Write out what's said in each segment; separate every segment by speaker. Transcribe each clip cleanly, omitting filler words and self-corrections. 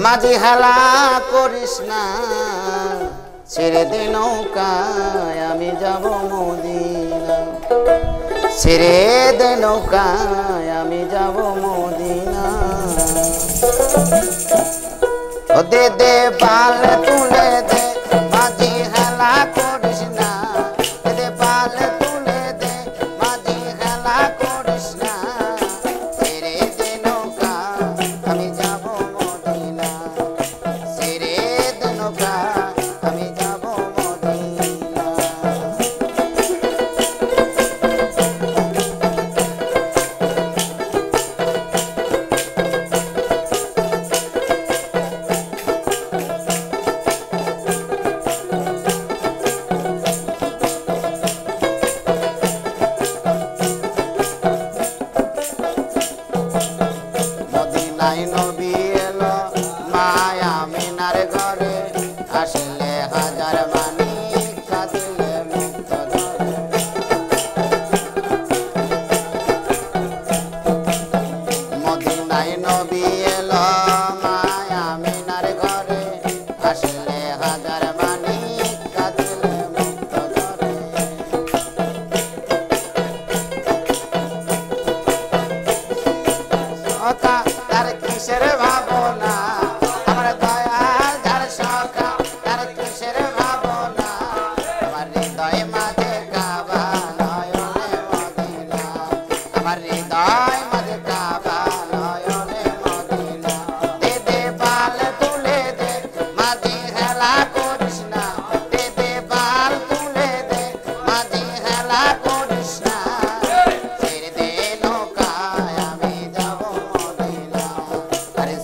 Speaker 1: মাঝি হেলা করিস না ছেড়ে দে নৌকায় আমি যাব মদিনা ছেড়ে দে নৌকায় আমি যাব মদিনা ও দে দে পাল তুলে দে মাঝি হেলা করিস না দে পাল তুলে দে মাঝি হেলা করিস না ছেড়ে দে নৌকা আমি যাব মদিনা ছেড়ে দে নৌকা আমি যাব মদিনা মদিনায় নবী এলো মায়া মিনার ঘরে আসলে হাজার বাণী কাঁদিলে মুক্ত ধরে মদিনায় নবী এলো মায়া মিনার ঘরে আসলে হাজার বাণী কাঁদিলে মুক্ত ধরে তার কিসের ভাবনা আমার দয়াল যার সখা তার কিসের ভাবনা আমার হৃদয় মাঝে কাবা নয়নে মদিনা আমার হৃদয় মাঝে কাবা নয়নে মদিনা দে দে পাল তুলে দে মাঝি হেলা করিস না দে দে পাল তুলে দে মাঝি হেলা করিস না ছেড়ে দে নৌকায় আমি যাব মদিনা আরে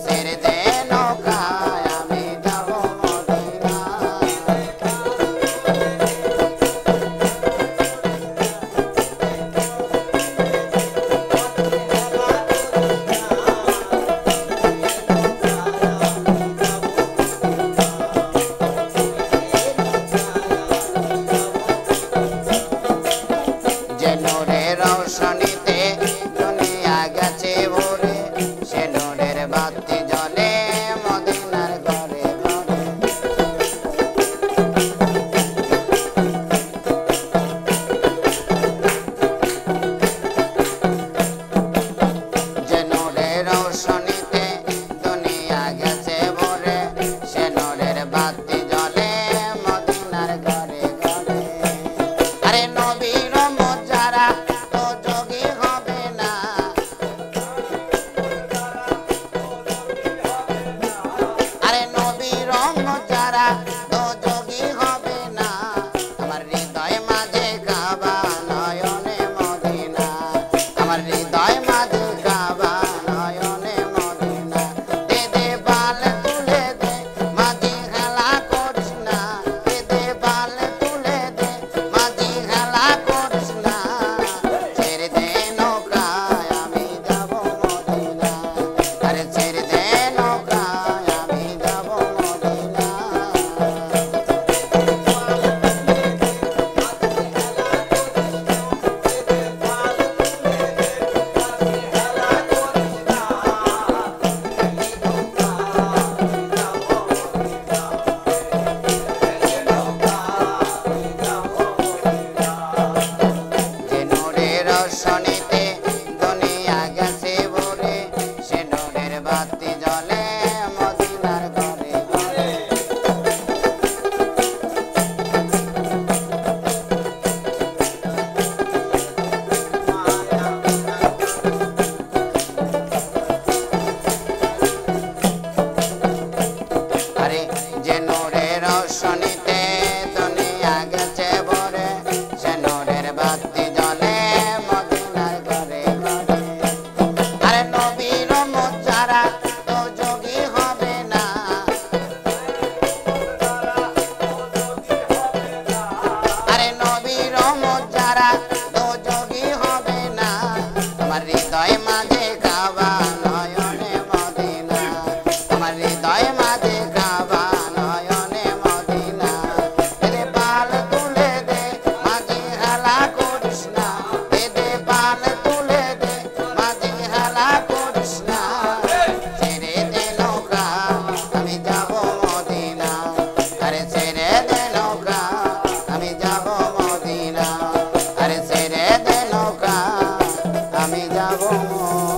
Speaker 1: মন